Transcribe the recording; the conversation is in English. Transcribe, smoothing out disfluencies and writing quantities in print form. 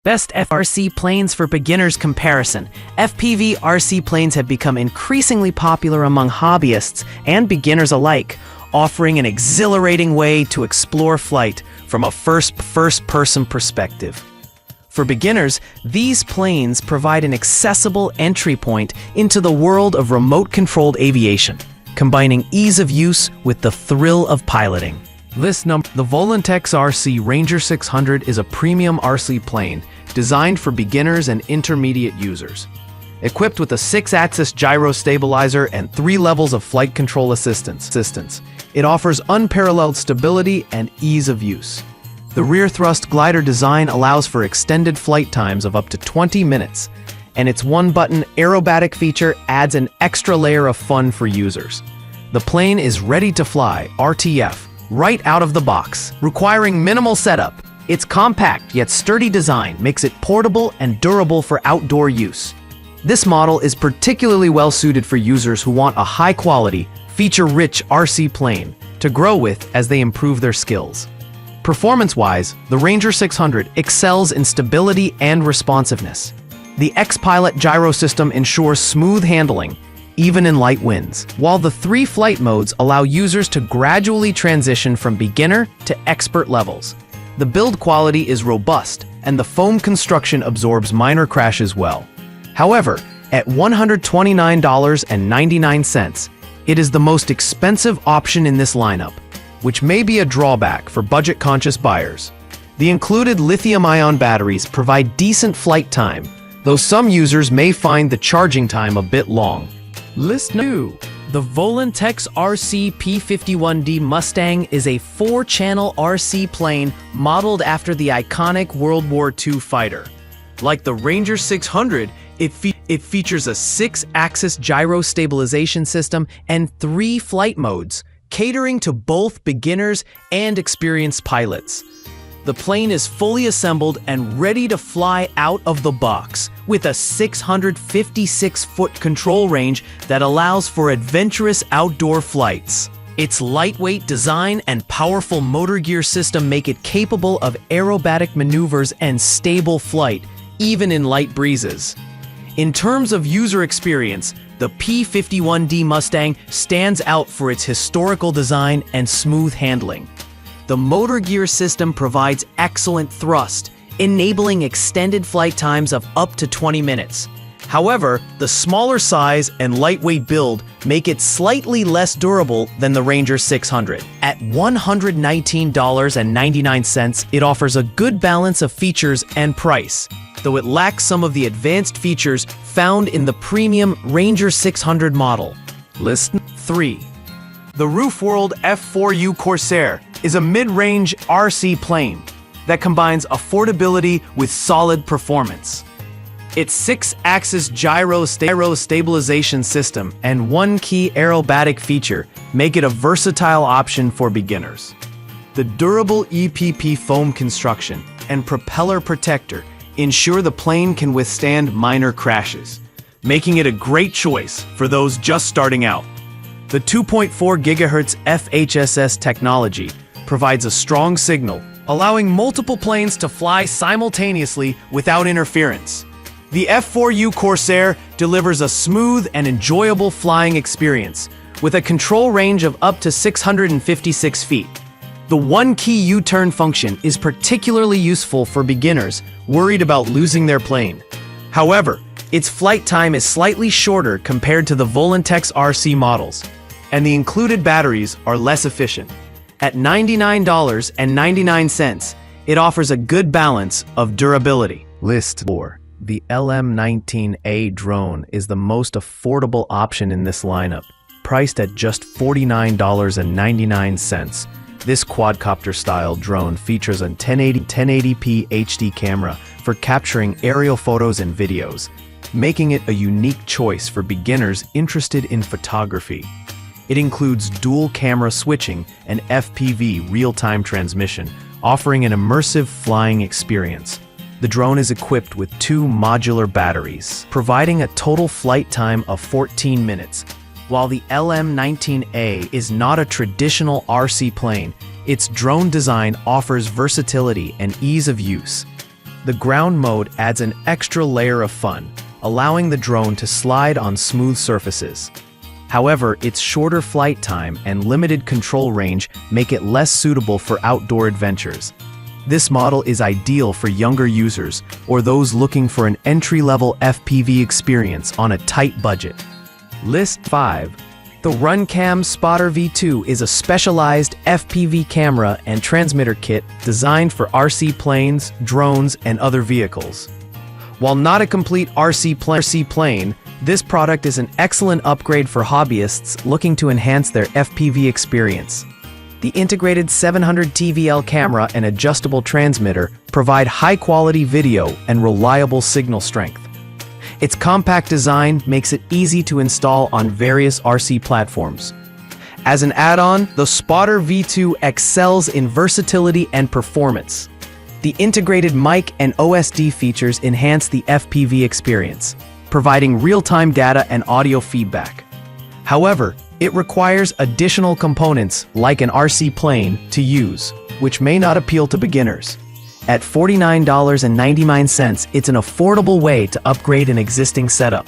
Best RC planes for beginners comparison. FPV RC planes have become increasingly popular among hobbyists and beginners alike, offering an exhilarating way to explore flight from a first-person perspective. For beginners, these planes provide an accessible entry point into the world of remote-controlled aviation, combining ease of use with the thrill of piloting. The Volantex RC Ranger 600 is a premium RC plane designed for beginners and intermediate users. Equipped with a 6-axis gyro stabilizer and 3 levels of flight control assistance, it offers unparalleled stability and ease of use. The rear thrust glider design allows for extended flight times of up to 20 minutes, and its one-button aerobatic feature adds an extra layer of fun for users. The plane is ready to fly, RTF, right out of the box, requiring minimal setup. Its compact yet sturdy design makes it portable and durable for outdoor use. This model is particularly well suited for users who want a high-quality, feature-rich RC plane to grow with as they improve their skills. Performance-wise, the Ranger 600 excels in stability and responsiveness. The X-Pilot gyro system ensures smooth handling, even in light winds, while the 3 flight modes allow users to gradually transition from beginner to expert levels. The build quality is robust, and the foam construction absorbs minor crashes well. However, at $129.99, it is the most expensive option in this lineup, which may be a drawback for budget-conscious buyers. The included lithium-ion batteries provide decent flight time, though some users may find the charging time a bit long. The Volantex RC P51D Mustang is a 4-channel RC plane modeled after the iconic World War II fighter. Like the Ranger 600, it features a 6-axis gyro stabilization system and 3 flight modes, catering to both beginners and experienced pilots. The plane is fully assembled and ready to fly out of the box, with a 656-foot control range that allows for adventurous outdoor flights. Its lightweight design and powerful motor gear system make it capable of aerobatic maneuvers and stable flight, even in light breezes. In terms of user experience, the P51D Mustang stands out for its historical design and smooth handling. The motor gear system provides excellent thrust, enabling extended flight times of up to 20 minutes. However, the smaller size and lightweight build make it slightly less durable than the Ranger 600. At $119.99, it offers a good balance of features and price, though it lacks some of the advanced features found in the premium Ranger 600 model. 3. The Roofworld F4U Corsair is a mid-range RC plane that combines affordability with solid performance. Its 6-axis gyro stabilization system and 1 key aerobatic feature make it a versatile option for beginners. The durable EPP foam construction and propeller protector ensure the plane can withstand minor crashes, making it a great choice for those just starting out. The 2.4 GHz FHSS technology provides a strong signal, allowing multiple planes to fly simultaneously without interference. The F4U Corsair delivers a smooth and enjoyable flying experience, with a control range of up to 656 feet. The 1-key U-turn function is particularly useful for beginners worried about losing their plane. However, its flight time is slightly shorter compared to the Volantex RC models, and the included batteries are less efficient. At $99.99, it offers a good balance of durability. 4. The LM19A Drone is the most affordable option in this lineup, priced at just $49.99. This quadcopter-style drone features a 1080p HD camera for capturing aerial photos and videos, making it a unique choice for beginners interested in photography. It includes dual camera switching and FPV real-time transmission, offering an immersive flying experience. The drone is equipped with 2 modular batteries, providing a total flight time of 14 minutes. While the LM19A is not a traditional RC plane, its drone design offers versatility and ease of use. The ground mode adds an extra layer of fun, allowing the drone to slide on smooth surfaces. However, its shorter flight time and limited control range make it less suitable for outdoor adventures. This model is ideal for younger users or those looking for an entry-level FPV experience on a tight budget. List 5. The RunCam Spotter V2 is a specialized FPV camera and transmitter kit designed for RC planes, drones, and other vehicles. While not a complete RC plane, this product is an excellent upgrade for hobbyists looking to enhance their FPV experience. The integrated 700 TVL camera and adjustable transmitter provide high-quality video and reliable signal strength. Its compact design makes it easy to install on various RC platforms. As an add-on, the Spotter V2 excels in versatility and performance. The integrated mic and OSD features enhance the FPV experience, providing real-time data and audio feedback. However, it requires additional components like an RC plane to use, which may not appeal to beginners. At $49.99, it's an affordable way to upgrade an existing setup.